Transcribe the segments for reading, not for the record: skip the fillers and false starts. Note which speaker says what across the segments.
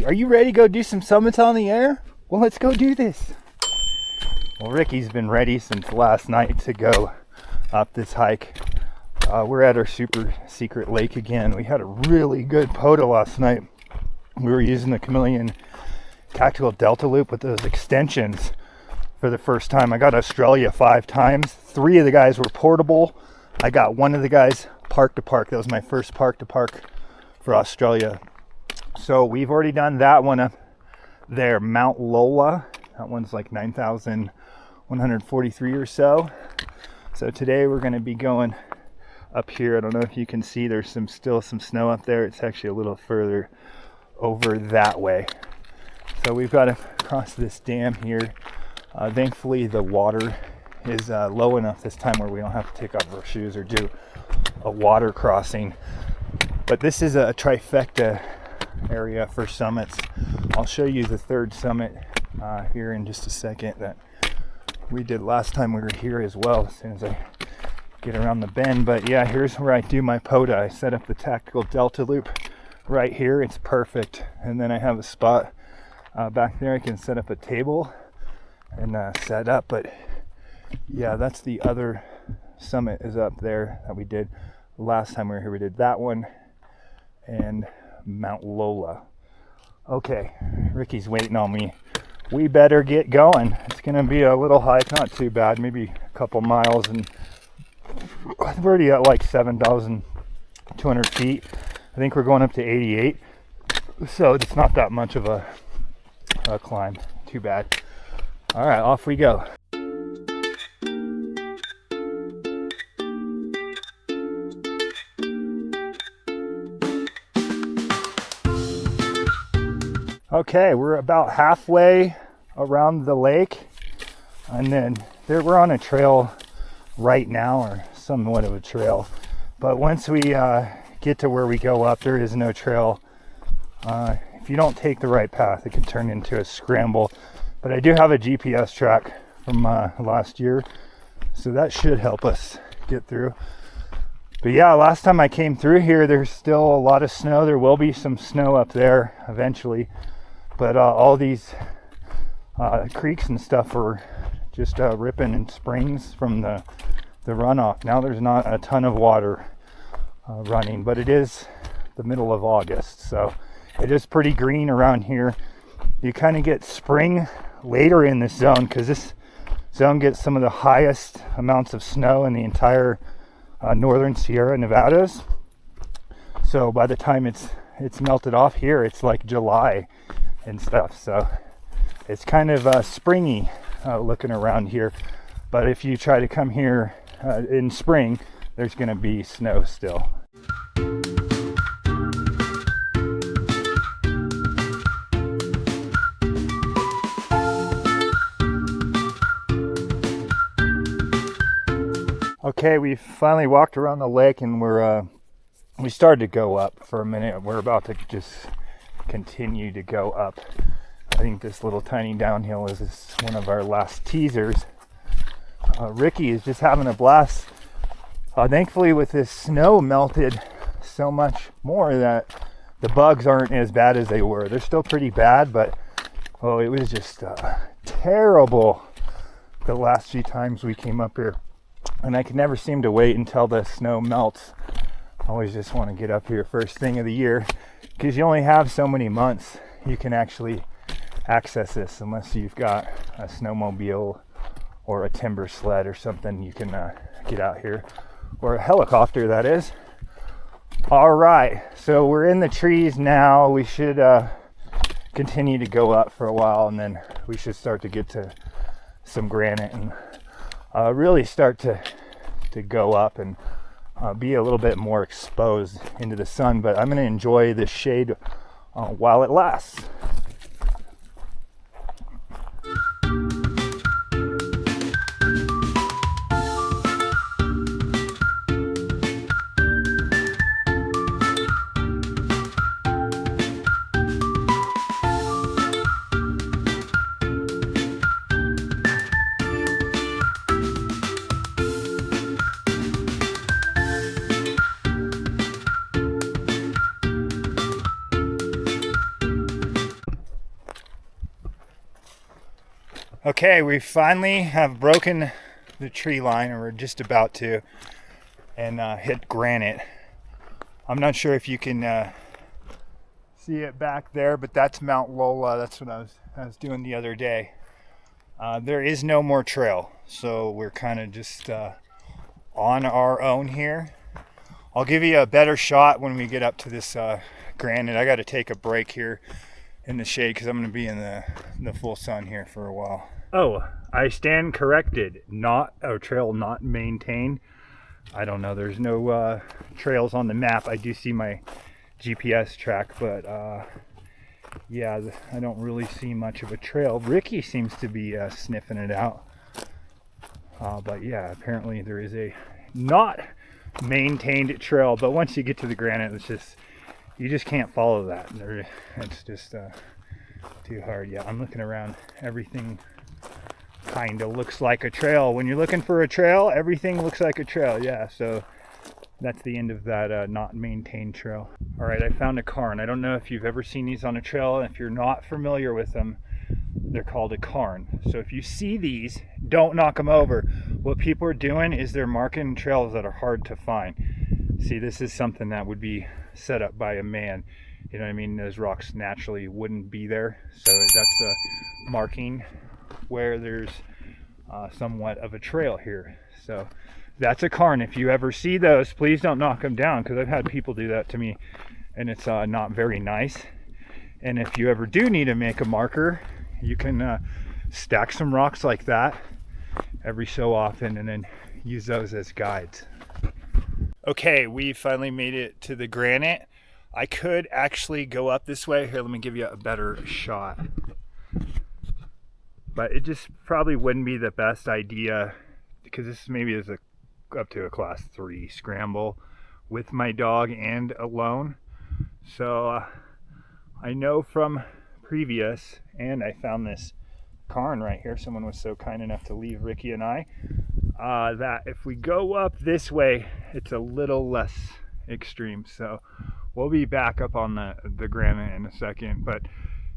Speaker 1: Are you ready to go do some summits on the air? Well, let's go do this. Well, Ricky's been ready since last night to go up this hike. We're at our super secret lake again. We had a really good POTA last night. We were using the Chameleon tactical delta loop with those extensions for the first time. I got Australia 5 times. 3 of the guys were portable. I got one of the guys park to park. That was my first park to park for Australia. So we've already done that one up there, Mount Lola. That one's like 9,143 or so. So today we're going to be going up here. I don't know if you can see, there's still some snow up there. It's actually a little further over that way. So we've got to cross this dam here. Thankfully the water is low enough this time where we don't have to take off our shoes or do a water crossing. But this is a trifecta area for summits. I'll show you the 3rd summit here in just a second that we did last time we were here as well, as soon as I get around the bend. But yeah, here's where I do my POTA. I set up the tactical delta loop right here. It's perfect. And then I have a spot back there I can set up a table and set up. But yeah, that's the other summit is up there that we did last time we were here. We did that one and Mount Lola. Okay, Ricky's waiting on me. We better get going. It's gonna be a little hike, not too bad, maybe a couple miles, and we're already at like 7,200 feet. I think we're going up to 88, so it's not that much of a climb. Too bad. All right, off we go. Okay, we're about halfway around the lake, and then we're on a trail right now, or somewhat of a trail. But once we get to where we go up, there is no trail. If you don't take the right path, it can turn into a scramble. But I do have a GPS track from last year, so that should help us get through. But yeah, last time I came through here, there's still a lot of snow. There will be some snow up there eventually. But all these creeks and stuff are just ripping in springs from the runoff. Now there's not a ton of water running, but it is the middle of August, so it is pretty green around here. You kind of get spring later in this zone because this zone gets some of the highest amounts of snow in the entire northern Sierra Nevadas. So by the time it's melted off here, it's like July and stuff, so it's kind of springy looking around here. But if you try to come here in spring, there's going to be snow still. Okay, we finally walked around the lake, and we started to go up for a minute. We're about to just continue to go up. I think this little tiny downhill is one of our last teasers. Ricky is just having a blast. Thankfully, with this snow melted so much more that the bugs aren't as bad as they were. They're still pretty bad, but it was just terrible the last few times we came up here. And I can never seem to wait until the snow melts. I always just want to get up here first thing of the year, because you only have so many months you can actually access this, unless you've got a snowmobile or a timber sled or something you can get out here, or a helicopter, that is. All right, so we're in the trees now. We should continue to go up for a while, and then we should start to get to some granite and really start to go up and be a little bit more exposed into the sun. But I'm going to enjoy this shade while it lasts. Okay, we finally have broken the tree line, or we're just about to, and hit granite. I'm not sure if you can see it back there, but that's Mount Lola. That's what I was doing the other day. There is no more trail, so we're kind of just on our own here. I'll give you a better shot when we get up to this granite. I got to take a break here in the shade because I'm going to be in the full sun here for a while. Oh, I stand corrected. Not a trail not maintained. I don't know. There's no trails on the map. I do see my GPS track, but yeah, I don't really see much of a trail. Ricky seems to be sniffing it out. But yeah, apparently there is a not maintained trail, but once you get to the granite, you just can't follow that. It's just too hard. Yeah, I'm looking around. Everything kind of looks like a trail. When you're looking for a trail, everything looks like a trail. Yeah, so that's the end of that not maintained trail. All right, I found a cairn. I don't know if you've ever seen these on a trail. If you're not familiar with them, they're called a cairn. So if you see these, don't knock them over. What people are doing is they're marking trails that are hard to find. See, this is something that would be set up by a man. You know what I mean? Those rocks naturally wouldn't be there. So that's a marking where there's somewhat of a trail here. So that's a cairn. If you ever see those, please don't knock them down, because I've had people do that to me and it's not very nice. And if you ever do need to make a marker, you can stack some rocks like that every so often and then use those as guides. Okay, we finally made it to the granite. I could actually go up this way. Here, let me give you a better shot. But it just probably wouldn't be the best idea, because this maybe is up to a class 3 scramble with my dog and alone. So I know from previous, and I found this cairn right here. Someone was so kind enough to leave Ricky and I, that if we go up this way, it's a little less extreme. So we'll be back up on the granite in a second. But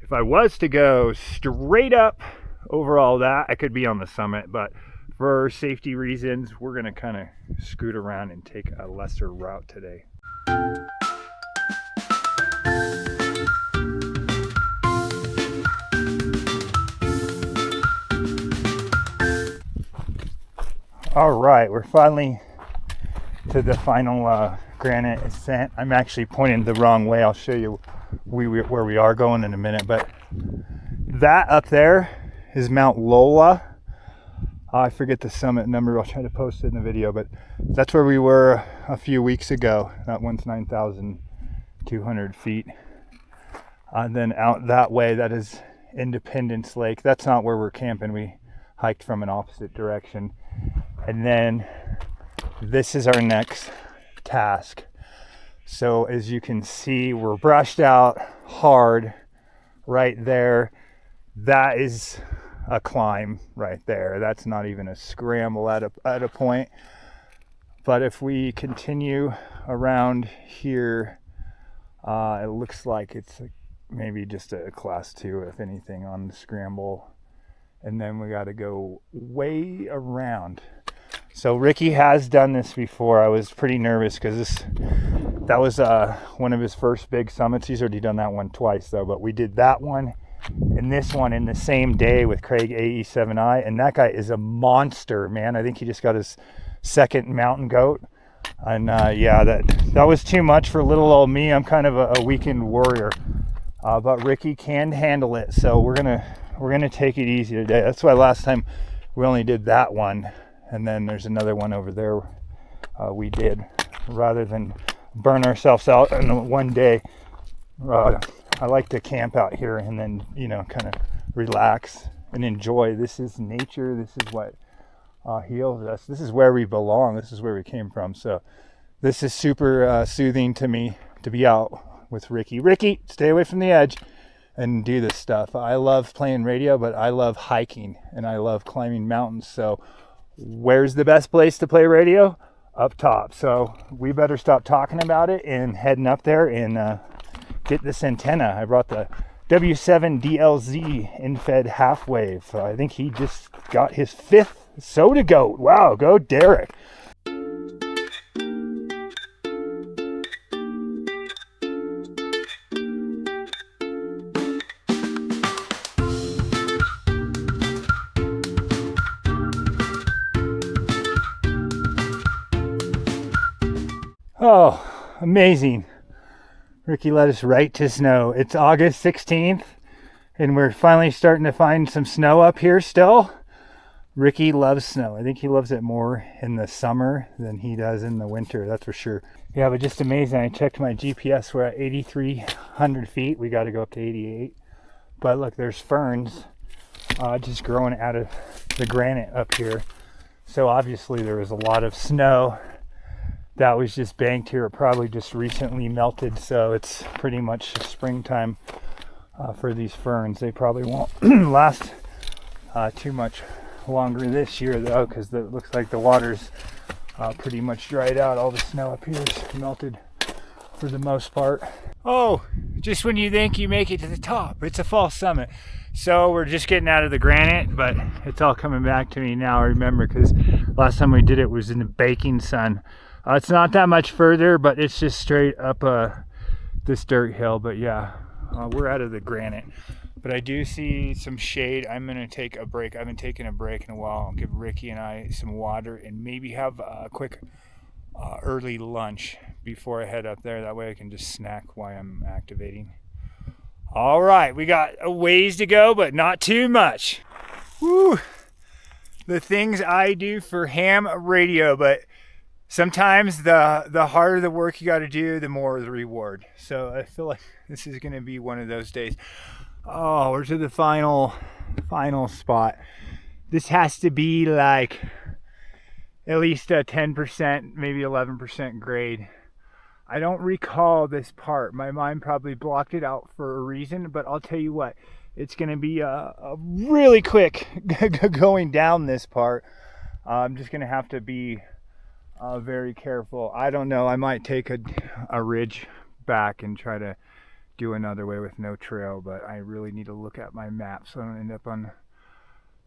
Speaker 1: if I was to go straight up over all that, I could be on the summit. But for safety reasons, we're going to kind of scoot around and take a lesser route today. All right, we're finally to the final granite ascent. I'm actually pointing the wrong way. I'll show you where we are going in a minute. But that up there is Mount Lola. I forget the summit number. I'll try to post it in the video. But that's where we were a few weeks ago. That one's 9,200 feet. And then out that way, that is Independence Lake. That's not where we're camping. We hiked from an opposite direction. And then this is our next task. So as you can see, we're brushed out hard right there. That is a climb right there. That's not even a scramble at a point. But if we continue around here, it looks like it's maybe just a class 2, if anything, on the scramble. And then we got to go way around. So Ricky has done this before. I was pretty nervous because that was one of his first big summits. He's already done that one twice though, but we did that one and this one in the same day with Craig AE7I, and that guy is a monster, man. I think he just got his second mountain goat, and yeah, that was too much for little old me. I'm kind of a weekend warrior, but Ricky can handle it, so we're gonna take it easy today. That's why last time we only did that one. And then there's another one over there we did, rather than burn ourselves out in one day. I like to camp out here and then, kind of relax and enjoy. This is nature. This is what heals us. This is where we belong. This is where we came from. So this is super soothing to me to be out with Ricky. Ricky, stay away from the edge and do this stuff. I love playing radio, but I love hiking and I love climbing mountains. So where's the best place to play radio? Up top. So we better stop talking about it and heading up there and get this antenna. I brought the W7 DLZ infed half wave. I think he just got his 5th SOTA goat. Wow, go Derek. Oh, amazing. Ricky led us right to snow. It's August 16th, and we're finally starting to find some snow up here still. Ricky loves snow. I think he loves it more in the summer than he does in the winter, that's for sure. Yeah, but just amazing. I checked my GPS. We're at 8,300 feet. We got to go up to 88. But look, there's ferns just growing out of the granite up here. So obviously there was a lot of snow that was just banked here. It probably just recently melted, so it's pretty much springtime for these ferns. They probably won't last too much longer this year though, because it looks like the water's pretty much dried out. All the snow up here is melted for the most part. Oh, just when you think you make it to the top, it's a false summit. So we're just getting out of the granite, but it's all coming back to me now. I remember, because last time we did it was in the baking sun. It's not that much further, but it's just straight up this dirt hill. But yeah, we're out of the granite. But I do see some shade. I'm going to take a break. I haven't taken a break in a while. I'll give Ricky and I some water and maybe have a quick early lunch before I head up there. That way I can just snack while I'm activating. All right, we got a ways to go, but not too much. Woo! The things I do for ham radio, but sometimes the harder the work you got to do, the more the reward. So I feel like this is going to be one of those days. Oh, we're to the final spot. This has to be like at least a 10%, maybe 11% grade. I don't recall this part. My mind probably blocked it out for a reason, but I'll tell you what, it's going to be a really quick going down this part. I'm just going to have to be very careful. I don't know, I might take a ridge back and try to do another way with no trail, but I really need to look at my map so I don't end up on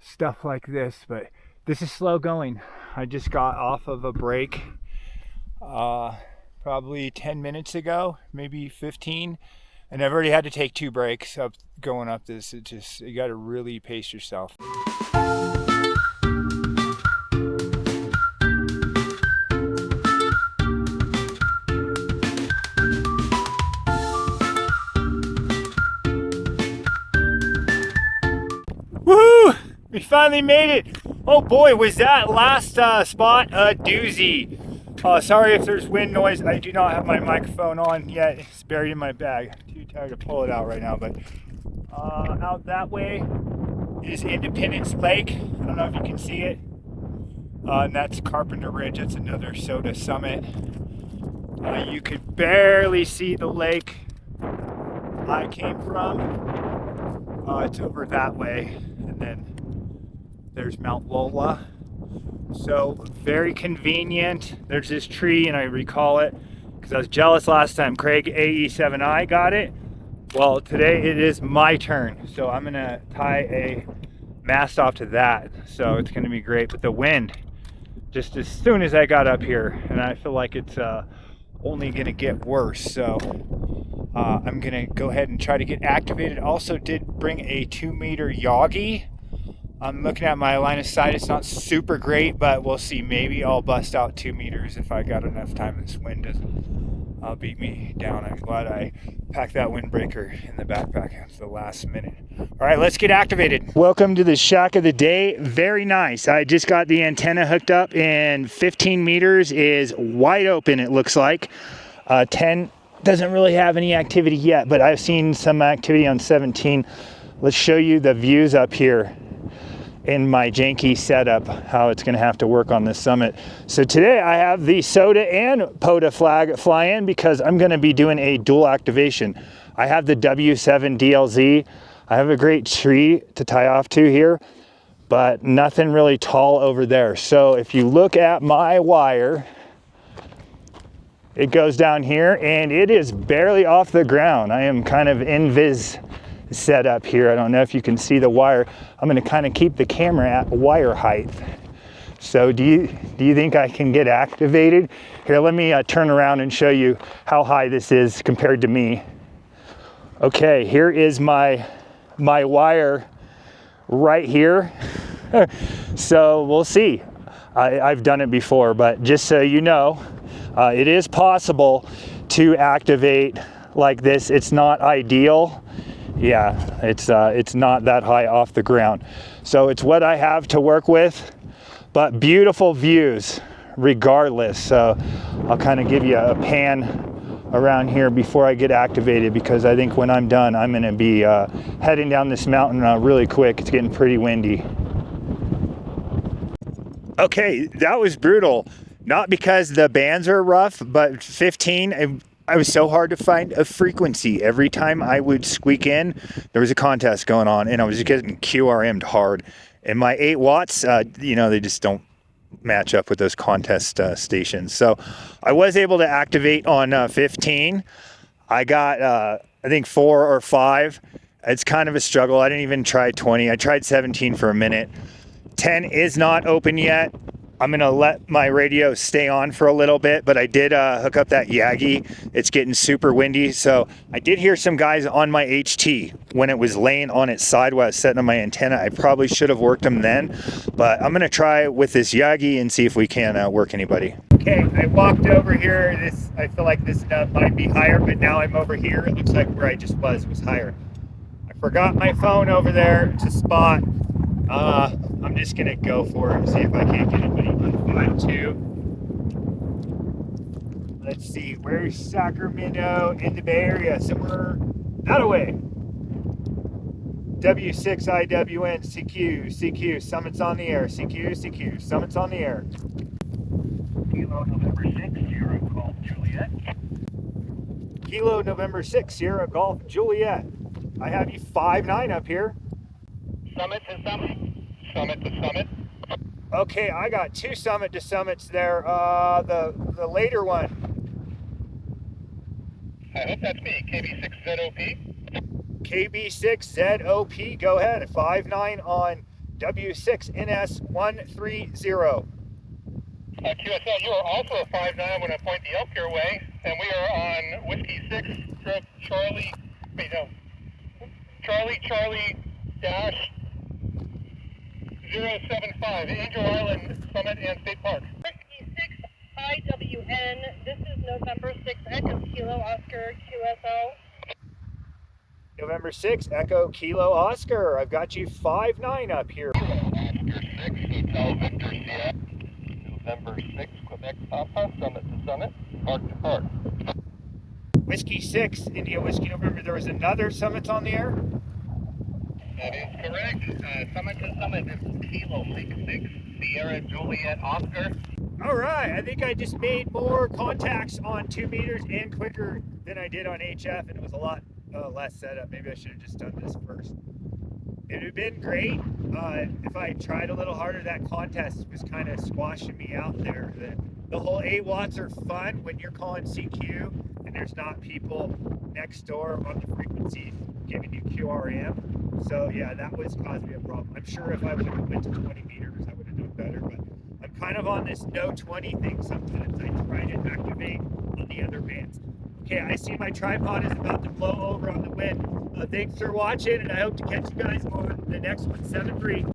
Speaker 1: stuff like this. But this is slow going. I just got off of a break probably 10 minutes ago, maybe 15, and I've already had to take 2 breaks up going up this. It just, you got to really pace yourself. Woohoo! We finally made it. Oh boy, was that last spot a doozy. Sorry if there's wind noise. I do not have my microphone on yet. It's buried in my bag. Too tired to pull it out right now. But out that way is Independence Lake. I don't know if you can see it. And that's Carpenter Ridge. That's another SOTA Summit. You could barely see the lake I came from. It's over that way. And then there's Mount Lola. So very convenient. There's this tree, and I recall it because I was jealous last time Craig AE7I got it. Well, today it is my turn, so I'm gonna tie a mast off to that, so it's gonna be great. But the wind, just as soon as I got up here, and I feel like it's only gonna get worse, so I'm gonna go ahead and try to get activated. Also did bring a 2-meter Yagi. I'm looking at my line of sight. It's not super great, but we'll see. Maybe I'll bust out 2 meters if I got enough time. This wind doesn't beat me down. I'm glad I packed that windbreaker in the backpack at the last minute. All right, let's get activated. Welcome to the shack of the day. Very nice. I just got the antenna hooked up, and 15 meters is wide open, it looks like. 10 doesn't really have any activity yet, but I've seen some activity on 17. Let's show you the views up here in my janky setup, how it's going to have to work on this summit. So today I have the SOTA and POTA flag fly in because I'm going to be doing a dual activation. I have the W7 DLZ. I have a great tree to tie off to here, but nothing really tall over there. So if you look at my wire, it goes down here and it is barely off the ground. I am kind of set up here. I don't know if you can see the wire. I'm going to kind of keep the camera at wire height. So do you think I can get activated? Here, let me turn around and show you how high this is compared to me. Okay, here is my wire right here. So we'll see. I've done it before, but just so you know, it is possible to activate like this. It's not ideal. Yeah, it's not that high off the ground. So it's what I have to work with, but beautiful views regardless. So I'll kind of give you a pan around here before I get activated, because I think when I'm done, I'm going to be heading down this mountain really quick. It's getting pretty windy. Okay, that was brutal. Not because the bands are rough, but 15, I was so hard to find a frequency. Every time I would squeak in, there was a contest going on, and I was getting QRM'd hard. And my 8 watts, you know, they just don't match up with those contest stations. So I was able to activate on 15. I got, I think 4 or 5. It's kind of a struggle. I didn't even try 20. I tried 17 for a minute. 10 is not open yet. I'm gonna let my radio stay on for a little bit, but I did hook up that Yagi. It's getting super windy, so I did hear some guys on my HT when it was laying on its side while I was setting up my antenna. I probably should have worked them then, but I'm gonna try with this Yagi and see if we can work anybody. Okay, I walked over here. I feel like this might be higher, but now I'm over here. It looks like where I just was higher. I forgot my phone over there to spot. I'm just gonna go for it and see if I can't get anybody on 5.2. Let's see, where's Sacramento in the Bay Area? Somewhere that way. W6IWN CQ Summit's on the air. CQ Summit's on the air.
Speaker 2: Kilo November 6 Sierra Golf Juliet.
Speaker 1: Kilo November 6 Sierra Golf Juliet. I have you 5.9 up here.
Speaker 2: Summit to Summit. Summit to Summit.
Speaker 1: Okay, I got 2 Summit to Summits there. The later one.
Speaker 2: I hope that's me. KB6ZOP.
Speaker 1: KB6ZOP, go ahead. 5.9 on W6NS130.
Speaker 2: QSL, you are also a 5.9. I'm going to point the elk your way. And we are on Whiskey 6 stroke Charlie. Wait, no. Charlie dash 075, Angel Island Summit and State Park.
Speaker 3: Whiskey 6 IWN, this is November 6 Echo Kilo Oscar QSO.
Speaker 1: November 6 Echo Kilo Oscar. I've got you 5.9 up here.
Speaker 2: Oscar 6 Hotel Victor Sierra. November 6 Quebec Papa, Summit to Summit, Park to Park.
Speaker 1: Whiskey 6 India Whiskey November. There was another Summit on the air?
Speaker 2: That is correct. Summit to Summit, this is Kilo Mike 6 Sierra Juliet Oscar.
Speaker 1: All right, I think I just made more contacts on 2 meters and quicker than I did on HF, and it was a lot less setup. Maybe I should have just done this first. It would have been great if I tried a little harder. That contest was kind of squashing me out there. The whole 8 watts are fun when you're calling CQ and there's not people next door on the frequency giving you QRM. So yeah, that was causing me a problem. I'm sure if I would have went to 20 meters, I would have done better, but I'm kind of on this no 20 thing sometimes. I try to activate on the other bands. Okay, I see my tripod is about to blow over on the wind. Thanks for watching, and I hope to catch you guys on the next one, 7-3.